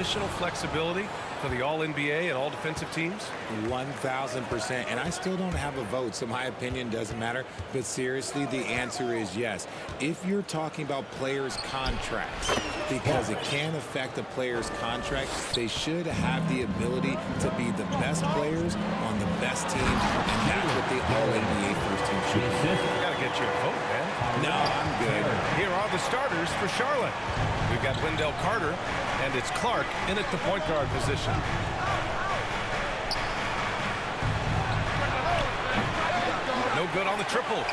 additional flexibility for the All-NBA and all defensive teams? 1,000%. And I still don't have a vote, so my opinion doesn't matter. But seriously, the answer is yes. If you're talking about players' contracts, because it can affect a player's contract, they should have the ability to be the best players on the best team, and that's what the All-NBA first team should be. Gotta get your vote, man. No, I'm good. Here are the starters for Charlotte. We've got Wendell Carter, and it's Clark in at the point guard position. No good on the triple.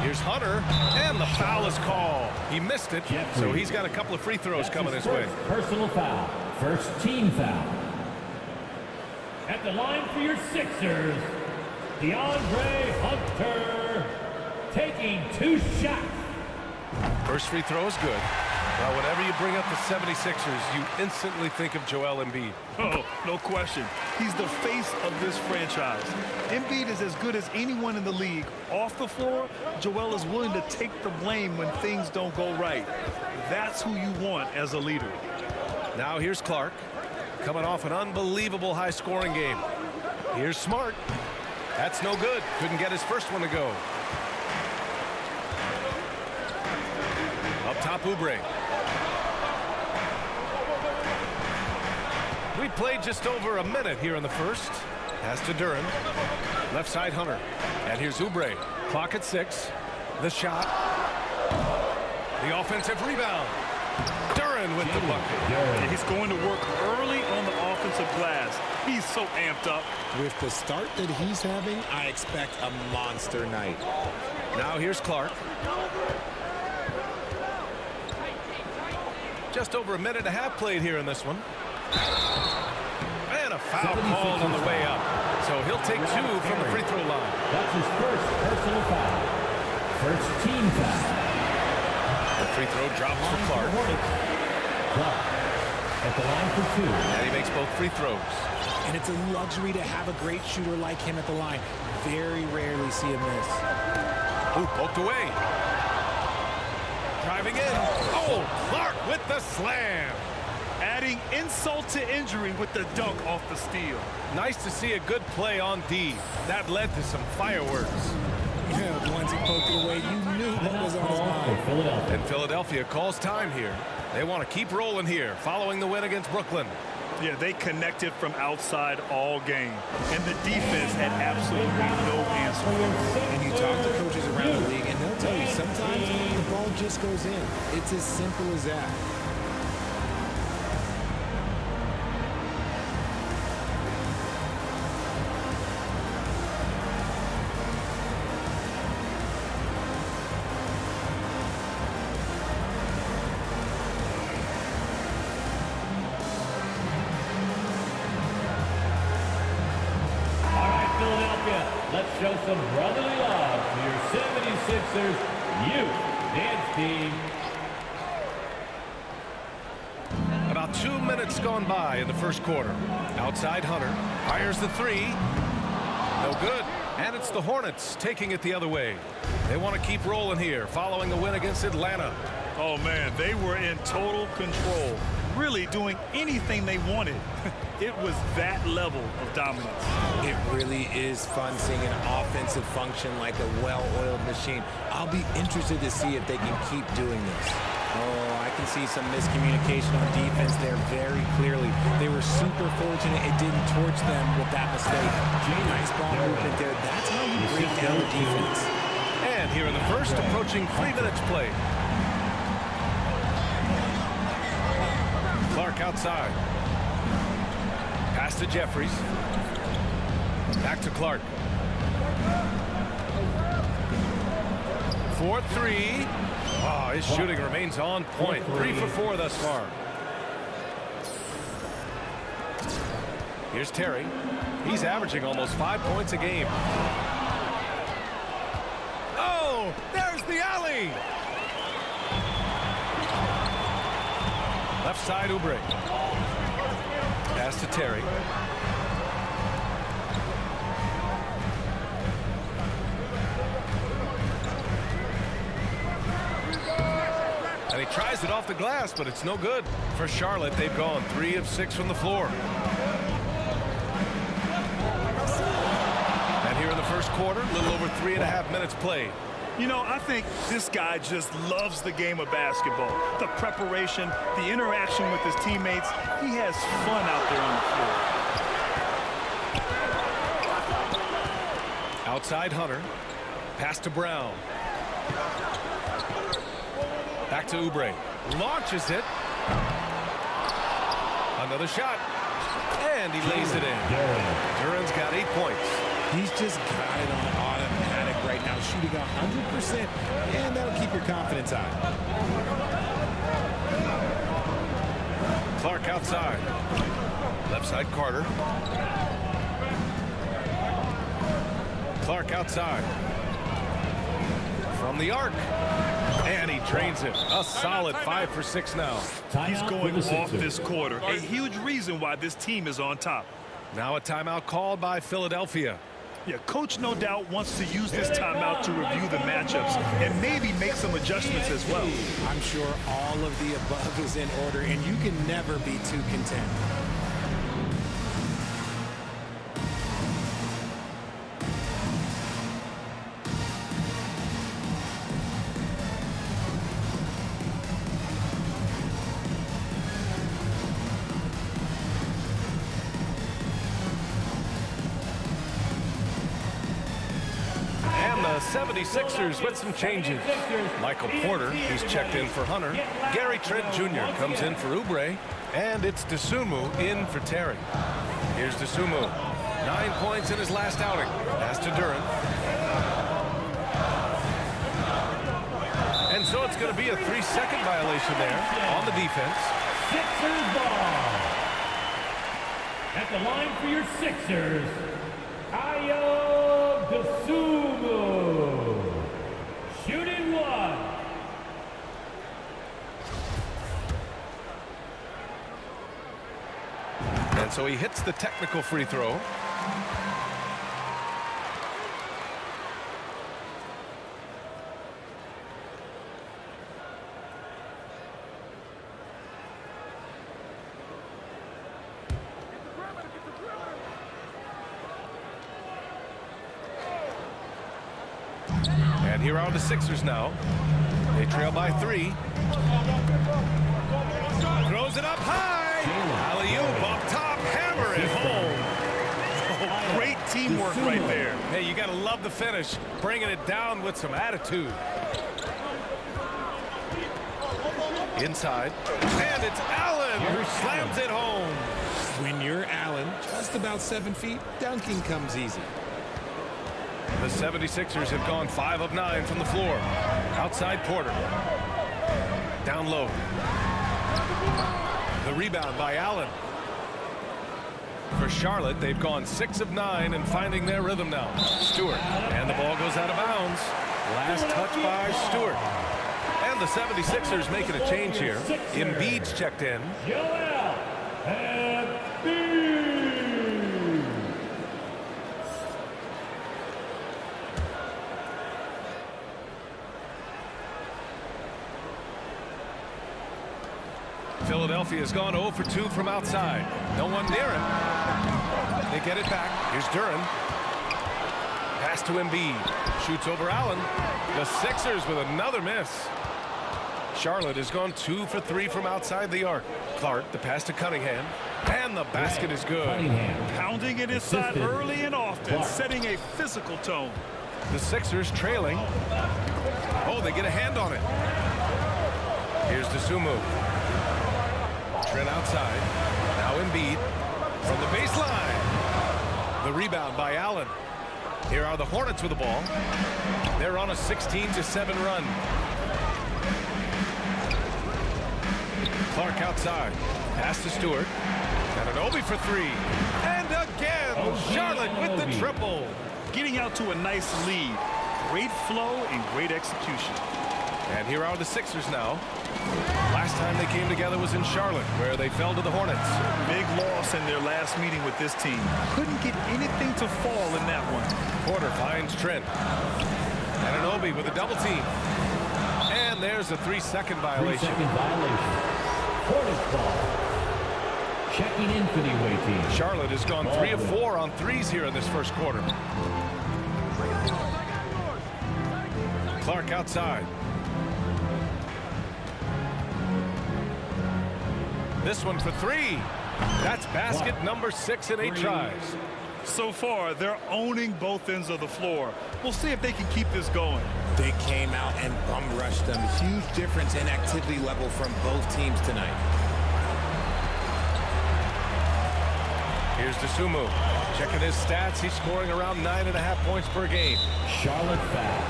Here's Hunter, and the foul is called. He missed it, so he's got a couple of free throws coming his way. Personal foul. First team foul. At the line for your Sixers, DeAndre Hunter taking 2 shots. First free throw is good. Well, whenever you bring up the 76ers, you instantly think of Joel Embiid. Oh, no question. He's the face of this franchise. Embiid is as good as anyone in the league. Off the floor, Joel is willing to take the blame when things don't go right. That's who you want as a leader. Now here's Clark, coming off an unbelievable high-scoring game. Here's Smart. That's no good. Couldn't get his first one to go. Up top, Oubre. We played just over a minute here in the first. Pass to Duran. Left side, Hunter. And here's Oubre. Clock at 6. The shot. The offensive rebound. Duran with the bucket. He's going to work early on the offensive glass. He's so amped up. With the start that he's having, I expect a monster night. Now here's Clark. Just over a minute and a half played here in this one. And a foul called on the way up. So he'll take 2 from the free throw line. That's his first personal foul. First team foul. The free throw drops for Clark. Clark at the line for 2. And he makes both free throws. And it's a luxury to have a great shooter like him at the line. Very rarely see him miss. Ooh, poked away. Driving in. Oh, Clark with the slam. Adding insult to injury with the dunk off the steal. Nice to see a good play on D. That led to some fireworks. Yeah, once he poked it away, you knew what was on his mind. And Philadelphia calls time here. They want to keep rolling here, following the win against Brooklyn. Yeah, they connected from outside all game. And the defense had absolutely no answer. And you talk to coaches around the league, and they'll tell you sometimes the ball just goes in. It's as simple as that. Let's show some brotherly love to your 76ers youth dance team. About 2 minutes gone by in the first quarter. Outside Hunter. Fires the 3. No good. And it's the Hornets taking it the other way. They want to keep rolling here following the win against Atlanta. Oh, man, they were in total control. Really doing anything they wanted. It was that level of dominance. It really is fun seeing an offensive function like a well-oiled machine. I'll be interested to see if they can keep doing this. Oh, I can see some miscommunication on defense there very clearly. They were super fortunate it didn't torch them with that mistake. Nice ball movement there. That's how you break down the defense. And here in the first, approaching 3 minutes played. Clark outside. Pass to Jeffries. Back to Clark. 4-3. Oh, his shooting remains on point. 3 for 4 thus far. Here's Terry. He's averaging almost 5 points a game. Oh, there's the alley. Left side, Oubre. Pass to Terry. And he tries it off the glass, but it's no good. For Charlotte, they've gone 3 of 6 from the floor. And here in the first quarter, a little over 3.5 minutes played. You know, I think this guy just loves the game of basketball. The preparation, the interaction with his teammates. He has fun out there on the floor. Outside Hunter. Pass to Brown. Back to Oubre. Launches it. Another shot. And he lays it in. Duran's got 8 points. He's just got it on automatic right now, shooting 100%, and that'll keep your confidence high. Clark outside. Left side Carter. Clark outside. From the arc. And he drains it. A solid 5 for 6 now. He's going off this quarter. A huge reason why this team is on top. Now a timeout called by Philadelphia. Yeah, coach no doubt wants to use this timeout to review the matchups and maybe make some adjustments as well. I'm sure all of the above is in order, and you can never be too content. And the 76ers with some changes. Michael Porter, who's checked in for Hunter. Gary Trent Jr. comes in for Oubre. And it's Dosunmu in for Terry. Here's Dosunmu. 9 points in his last outing. Pass to Duran. And so it's going to be a 3-second violation there on the defense. Sixers ball. At the line for your Sixers, Ayo Dosunmu. Shooting 1. And so he hits the technical free throw. And here are the Sixers now. They trail by 3. Throws it up high. Alley-oop up top. Hammer it home. Oh, great teamwork right there. Hey, you got to love the finish. Bringing it down with some attitude. Inside. And it's Allen who slams it home. When you're Allen, just about 7 feet, dunking comes easy. The 76ers have gone 5 of 9 from the floor. Outside Porter. Down low. The rebound by Allen. For Charlotte, they've gone 6 of 9 and finding their rhythm now. Stewart. And the ball goes out of bounds. Last touch by Stewart. And the 76ers making a change here. Embiid's checked in. Joel Embiid. Philadelphia has gone 0 for 2 from outside. No one near it. They get it back. Here's Duran. Pass to Embiid. Shoots over Allen. The Sixers with another miss. Charlotte has gone 2 for 3 from outside the arc. Clark, the pass to Cunningham. And the basket is good. Pounding it inside early and often, setting a physical tone. The Sixers trailing. Oh, they get a hand on it. Here's Dosunmu. Trent outside. Now Embiid from the baseline. The rebound by Allen. Here are the Hornets with the ball. They're on a 16-7 run. Clark outside. Pass to Stewart. Anunoby for 3. And again, Charlotte with the triple. Getting out to a nice lead. Great flow and great execution. And here are the Sixers now. Last time they came together was in Charlotte, where they fell to the Hornets. Big loss in their last meeting with this team. Couldn't get anything to fall in that one. Porter finds Trent. Anunoby with a double team. And And there's a 3-second violation. 3-second violation. Hornets ball. Checking in for the away team. Charlotte has gone 3 of 4 on threes here in this first quarter. Clark outside. This one for 3. That's basket number 6 in 8 tries. So far, they're owning both ends of the floor. We'll see if they can keep this going. They came out and bum rushed them. Huge difference in activity level from both teams tonight. Here's Dosunmu. Checking his stats. He's scoring around 9.5 points per game. Charlotte foul.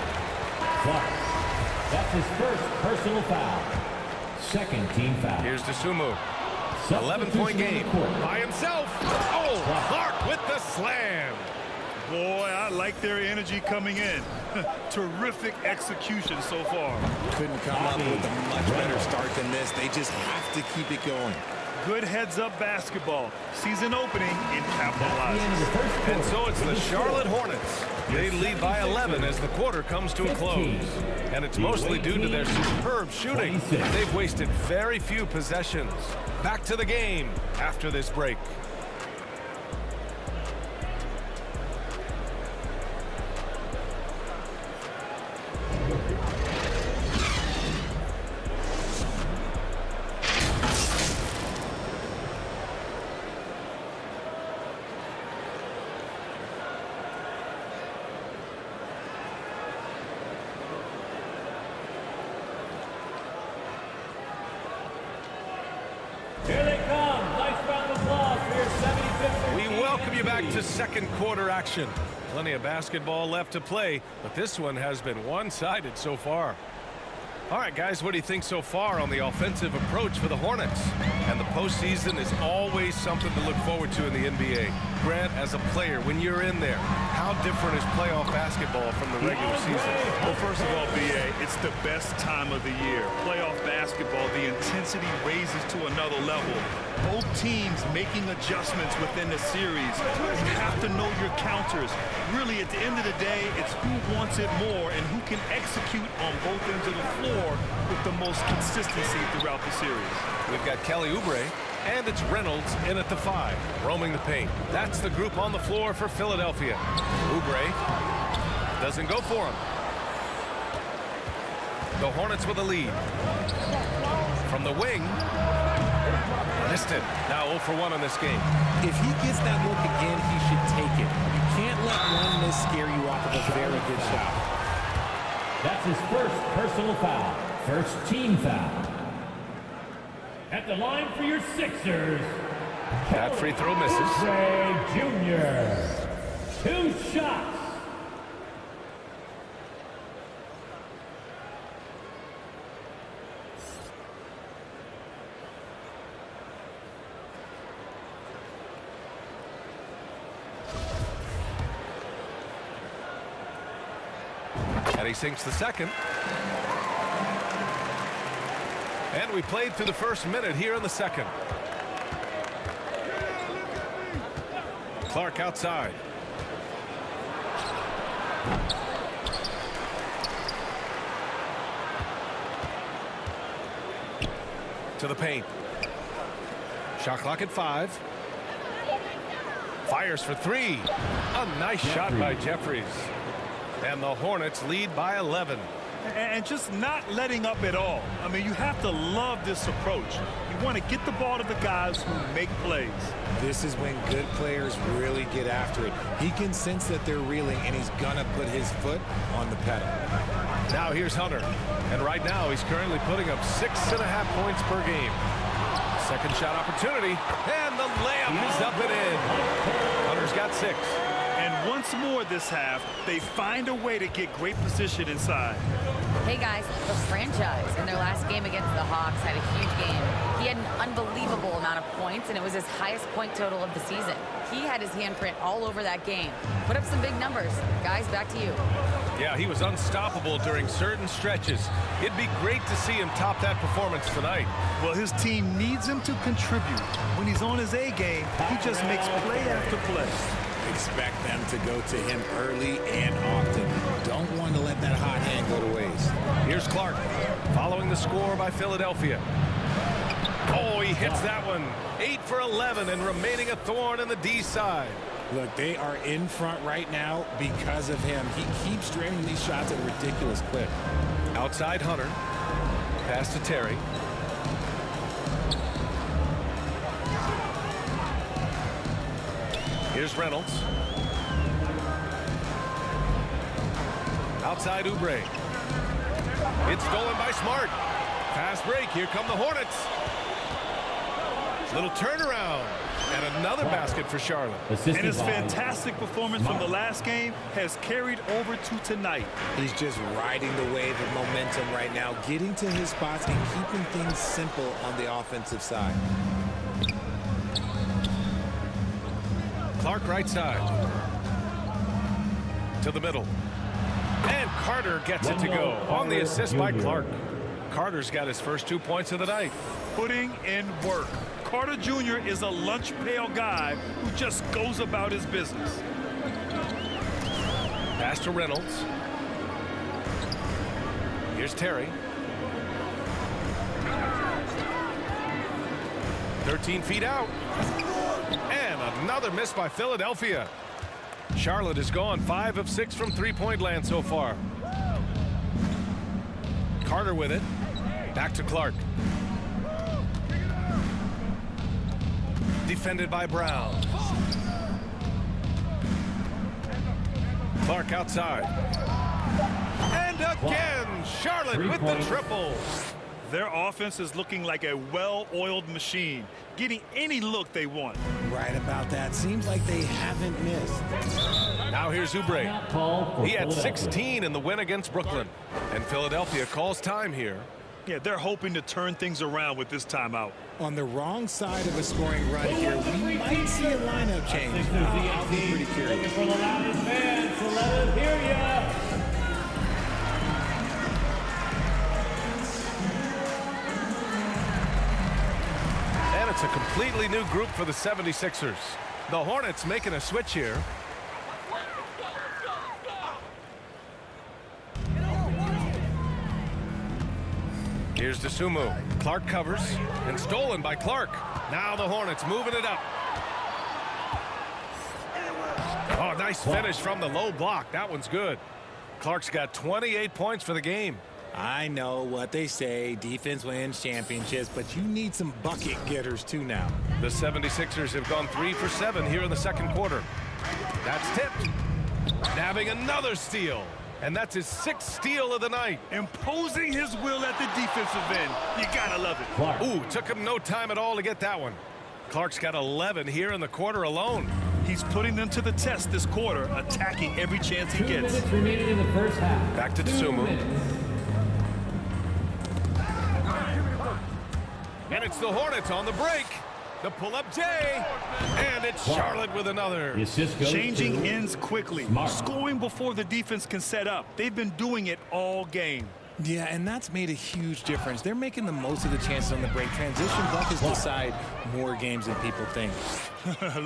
Clark. That's his first personal foul. Second team foul. Here's Dosunmu. 11-point game by himself. Oh, Clark with the slam. Boy, I like their energy coming in. Terrific execution so far. Couldn't come up with a much better start than this. They just have to keep it going. Good heads-up basketball. Season opening and capitalizing. And so it's the Charlotte Hornets. They lead by 11 as the quarter comes to a close. And it's mostly due to their superb shooting. They've wasted very few possessions. Back to the game after this break. Here they come. Nice round of applause for your 76ers. We welcome you back to second quarter action. Plenty of basketball left to play, but this one has been one-sided so far. All right, guys, what do you think so far on the offensive approach for the Hornets? And the postseason is always something to look forward to in the NBA. Grant, as a player, when you're in there, how different is playoff basketball from the regular season? Well, first of all, B.A., it's the best time of the year. Playoff basketball, the intensity raises to another level. Both teams making adjustments within the series. You have to know your counters. Really, at the end of the day, it's who wants it more and who can execute on both ends of the floor with the most consistency throughout the series. We've got Kelly Oubre, and it's Reynolds in at the 5, roaming the paint. That's the group on the floor for Philadelphia. Oubre doesn't go for him. The Hornets with a lead. From the wing. Missed it. Now 0 for 1 in this game. If he gets that look again, he should take it. You can't let one miss scare you off of a very good shot. That's his first personal foul. First team foul. At the line for your Sixers. That free throw misses. Oubre Jr. 2 shots. And he sinks the second. And we played through the first minute here in the second. Clark outside. To the paint. Shot clock at 5. Fires for 3. A nice shot by Jeffries. And the Hornets lead by 11. And just not letting up at all. I mean, you have to love this approach. You want to get the ball to the guys who make plays. This is when good players really get after it. He can sense that they're reeling, and he's going to put his foot on the pedal. Now here's Hunter. And right now he's currently putting up 6.5 points per game. Second shot opportunity. And the layup is up and in. Hunter's got 6. And once more this half, they find a way to get great position inside. Hey guys, the franchise in their last game against the Hawks had a huge game. He had an unbelievable amount of points, and it was his highest point total of the season. He had his handprint all over that game. Put up some big numbers. Guys, back to you. Yeah, he was unstoppable during certain stretches. It'd be great to see him top that performance tonight. Well, his team needs him to contribute. When he's on his A game, he just makes play after play. Expect them to go to him early and often. Don't want to let that hot hand go to waste. Here's Clark following the score by Philadelphia. Oh, he hits that one. 8 for 11 and remaining a thorn in the D side. Look, they are in front right now because of him. He keeps draining these shots at a ridiculous clip. Outside Hunter. Pass to Terry. Here's Reynolds. Outside weRe. It's stolen by Smart. Fast break. Here come the Hornets. Little turnaround. And another basket for Charlotte. And his fantastic performance from the last game has carried over to tonight. He's just riding the wave of momentum right now, getting to his spots and keeping things simple on the offensive side. Clark right side. To the middle. And Carter gets it to go on the assist by Clark. Carter's got his first 2 points of the night. Putting in work. Carter Jr. is a lunch pail guy who just goes about his business. Pass to Reynolds. Here's Terry. 13 feet out. And another miss by Philadelphia. Charlotte has gone 5 of 6 from three-point land so far. Carter with it. Back to Clark. Defended by Brown. Clark outside. And again, Charlotte with the triple. Their offense is looking like a well-oiled machine, getting any look they want. Right about that. Seems like they haven't missed. Now here's weRe. He had 16 in the win against Brooklyn. And Philadelphia calls time here. Yeah, they're hoping to turn things around with this timeout. On the wrong side of a scoring run here, we might see a lineup change. I'll be pretty curious. For the loudest fans, so let us hear ya. And it's a completely new group for the 76ers. The Hornets making a switch here. Here's DeSumo. Clark covers and stolen by Clark. Now the Hornets moving it up. Oh, nice finish from the low block. That one's good. Clark's got 28 points for the game. I know what they say, defense wins championships, but you need some bucket getters too now. The 76ers have gone 3 for 7 here in the second quarter. That's tipped. Nabbing another steal. And that's his 6th steal of the night. Imposing his will at the defensive end. You gotta love it. Ooh, took him no time at all to get that one. Clark's got 11 here in the quarter alone. He's putting them to the test this quarter, attacking every chance he 2 gets. minutes remaining in the first half. Back to 2 DeSumo. minutes. And it's the Hornets on the break. The pull-up J. And it's Charlotte with another. The assist goes Changing to ends quickly, Smart. scoring before the defense can set up. They've been doing it all game. Yeah, and that's made a huge difference. They're making the most of the chances on the break. Transition buckets decide more games than people think.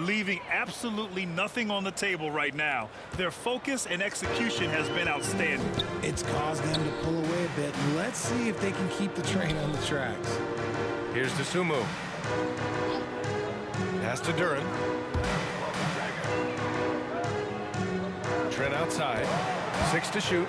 Leaving absolutely nothing on the table right now. Their focus and execution has been outstanding. It's caused them to pull away a bit. Let's see if they can keep the train on the tracks. Here's DeSumo. Pass to Duren. Trent outside. 6 to shoot.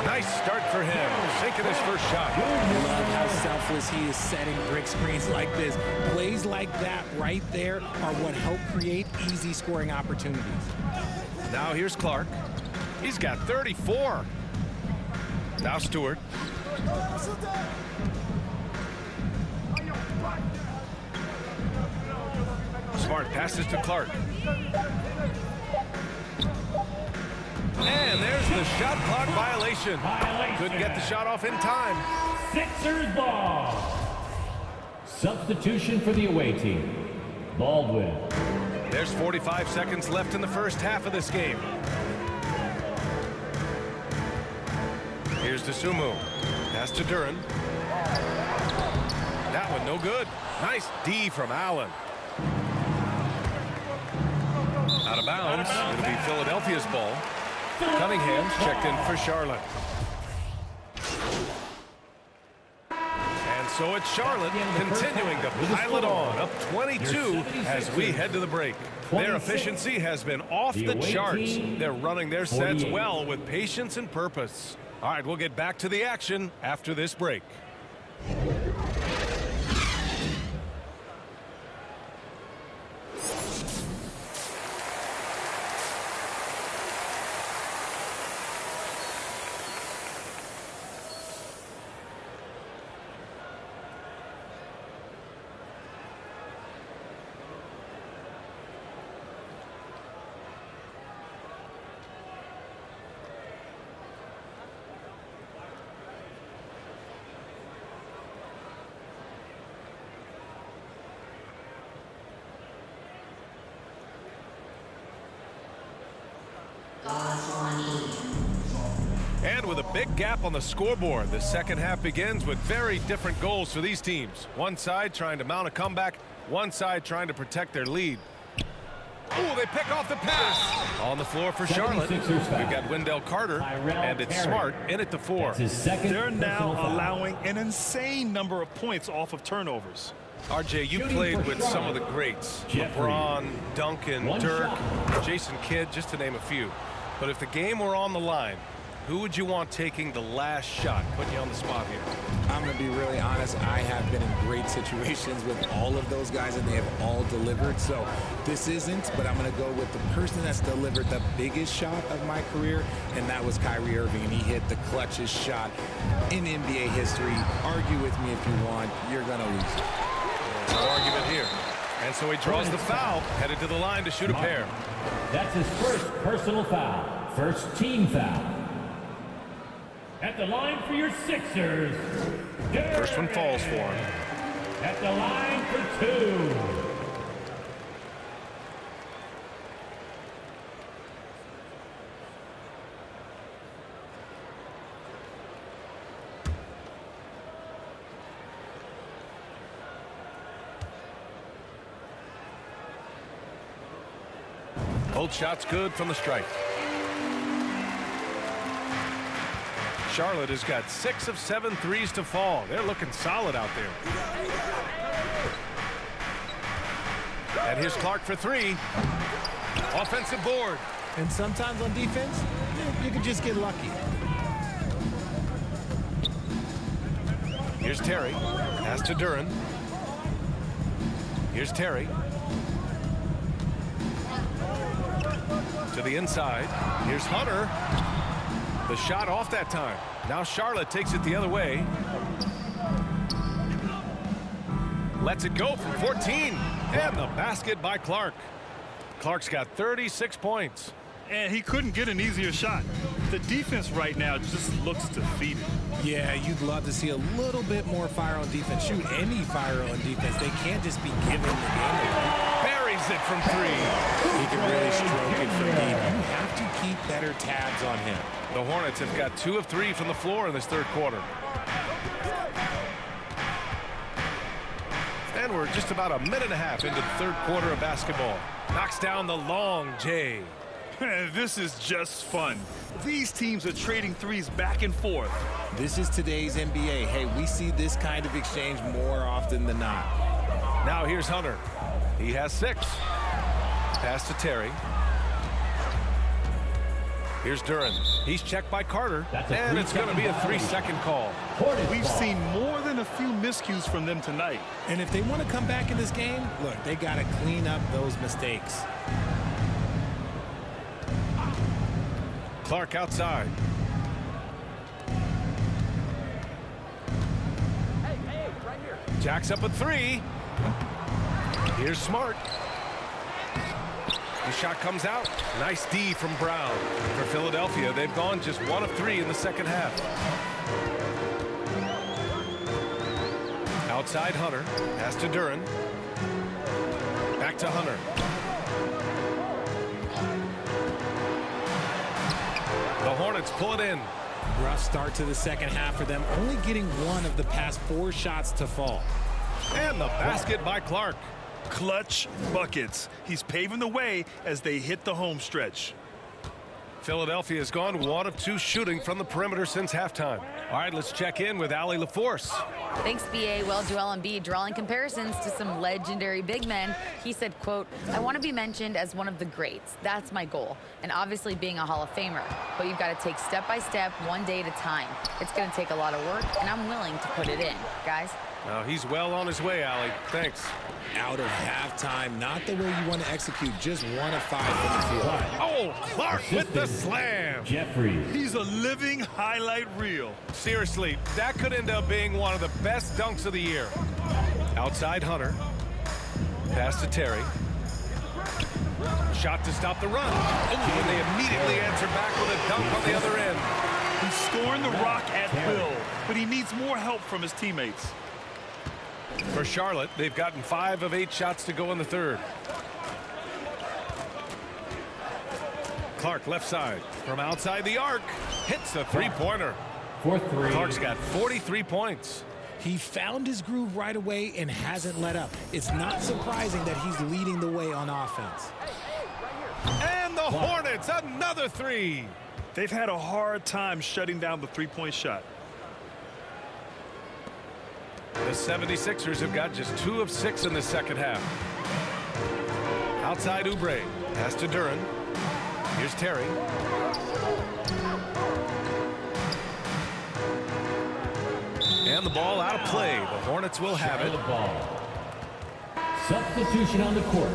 Nice start for him. Sinking his first shot. Love how selfless he is setting brick screens like this. Plays like that right there are what help create easy scoring opportunities. Now here's Clark. He's got 34. Now Stewart. Smart passes to Clark. And there's the shot clock violation. Couldn't get the shot off in time. Sixers ball. Substitution for the away team. Baldwin. There's 45 seconds left in the first half of this game. Here's DeSumo. Pass to Duren. That one no good. Nice D from Allen. Out of bounds. It'll be Philadelphia's ball. Cunningham's checked in for Charlotte. And so it's Charlotte continuing to pile it on, up 22 as we head to the break. Their efficiency has been off the charts. They're running their sets well with patience and purpose. All right, we'll get back to the action after this break. And with a big gap on the scoreboard, the second half begins with very different goals for these teams. One side trying to mount a comeback, one side trying to protect their lead. Oh, they pick off the pass. On the floor for Charlotte. We've got Wendell Carter, and it's Smart in at the 4. They're now allowing an insane number of points off of turnovers. RJ, you played with some of the greats. LeBron, Duncan, Dirk, Jason Kidd, just to name a few. But if the game were on the line, who would you want taking the last shot? Putting you on the spot here. I'm going to be really honest. I have been in great situations with all of those guys, and they have all delivered. So this isn't, but I'm going to go with the person that's delivered the biggest shot of my career, and that was Kyrie Irving, and he hit the clutchest shot in NBA history. Argue with me if you want. You're going to lose. No argument here. And so he draws the foul, headed to the line to shoot a pair. That's his first personal foul. First team foul. At the line for your Sixers. First one falls for him. At the line for 2. Both shots good from the stripe. Charlotte has got 6 of 7 threes to fall. They're looking solid out there. And here's Clark for 3. Offensive board. And sometimes on defense, you can just get lucky. Here's Terry. Pass to Duran. Here's Terry. To the inside. Here's Hunter. The shot off that time. Now Charlotte takes it the other way. Lets it go from 14. And the basket by Clark. Clark's got 36 points. And he couldn't get an easier shot. The defense right now just looks defeated. Yeah, you'd love to see a little bit more fire on defense. Shoot any fire on defense. They can't just be given the game away. Buries it from 3. He can really stroke it from deep. You have to keep better tabs on him. The Hornets have got 2 of 3 from the floor in this third quarter. And we're just about a minute and a half into the third quarter of basketball. Knocks down the long J. This is just fun. These teams are trading threes back and forth. This is today's NBA. Hey, we see this kind of exchange more often than not. Now here's Hunter. He has 6. Pass to Terry. Here's Duran. He's checked by Carter. And it's going to be a 3-second call. We've seen more than a few miscues from them tonight. And if they want to come back in this game, look, they got to clean up those mistakes. Clark outside. Jacks up a 3. Here's Smart. The shot comes out. Nice D from Brown. For Philadelphia, they've gone just 1 of 3 in the second half. Outside Hunter. Pass to Duran. Back to Hunter. The Hornets pull it in. Rough start to the second half for them, only getting 1 of the past 4 shots to fall. And the basket by Clark. Clutch buckets. He's paving the way as they hit the home stretch. Philadelphia has gone 1 of 2 shooting from the perimeter since halftime. All right, let's check in with Allie LaForce. Thanks, B.A. Well, Joel Embiid drawing comparisons to some legendary big men. He said, quote, "I want to be mentioned as one of the greats. That's my goal. And obviously being a Hall of Famer. But you've got to take step by step, one day at a time. It's going to take a lot of work, and I'm willing to put it in. Guys." Now he's well on his way, Allie. Thanks. Out of halftime, not the way you want to execute, just 1 of 5 from the field. Oh, Clark with the slam. Jeffrey. He's a living highlight reel. Seriously, that could end up being one of the best dunks of the year. Outside Hunter. Pass to Terry. Shot to stop the run. Oh, and they immediately answer back with a dunk on the other end. He's scoring the rock at will, but he needs more help from his teammates. For Charlotte, they've gotten 5 of 8 shots to go in the third. Clark left side from outside the arc. Hits a three-pointer. 4-3. Clark's got 43 points. He found his groove right away and hasn't let up. It's not surprising that he's leading the way on offense. And the Hornets, another 3. They've had a hard time shutting down the three-point shot. The 76ers have got just 2 of 6 in the second half. Outside Oubre. Pass to Duren. Here's Terry. And the ball out of play. The Hornets will have it. The ball. Substitution on the court.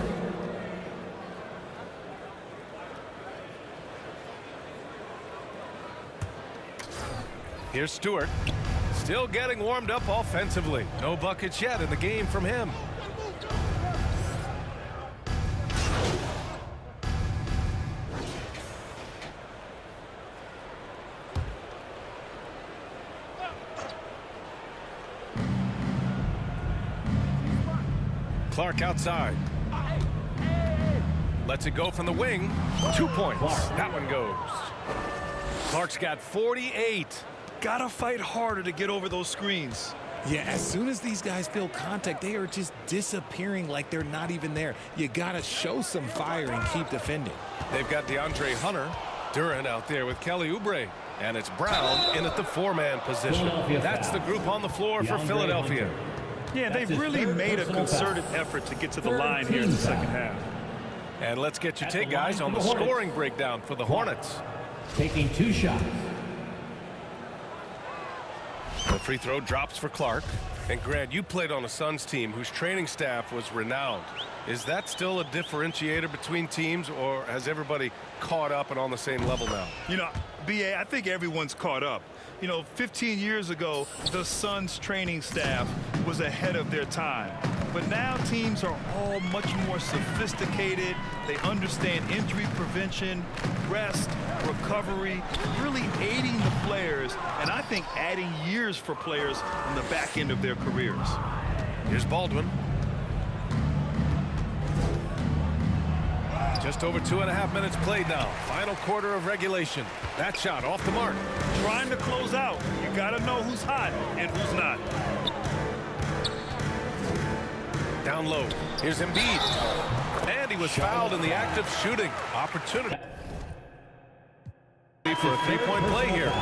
Here's Stewart. Still getting warmed up offensively. No buckets yet in the game from him. Clark outside. Lets it go from the wing. 2 points. That one goes. Clark's got 48. Gotta fight harder to get over those screens. Yeah, as soon as these guys feel contact, they are just disappearing like they're not even there. You gotta show some fire and keep defending. They've got DeAndre Hunter. Duren out there with Kelly Oubre. And it's Brown in at the 4-man position. That's the group on the floor for Philadelphia. Yeah, they've really made a concerted effort to get to the line here in the second half. And let's get your take, guys, on the scoring breakdown for the Hornets. Taking 2 shots. The free throw drops for Clark. And Grant, you played on a Suns team whose training staff was renowned. Is that still a differentiator between teams, or has everybody caught up and on the same level now? You know, B.A., I think everyone's caught up. You know, 15 years ago, the Suns training staff was ahead of their time. But now teams are all much more sophisticated. They understand injury prevention, rest, recovery, really aiding the players, and I think adding years for players on the back end of their careers. Here's Baldwin. Just over 2.5 minutes played now. Final quarter of regulation. That shot off the mark. Trying to close out. You got to know who's hot and who's not. Down low. Here's Embiid. And he was fouled in the act of shooting. Opportunity for a three-point play here.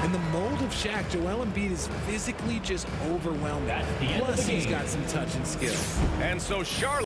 In the mold of Shaq, Joel Embiid is physically just overwhelming. That's the end of the Plus, he's game. got some touch and skill. And so Charlotte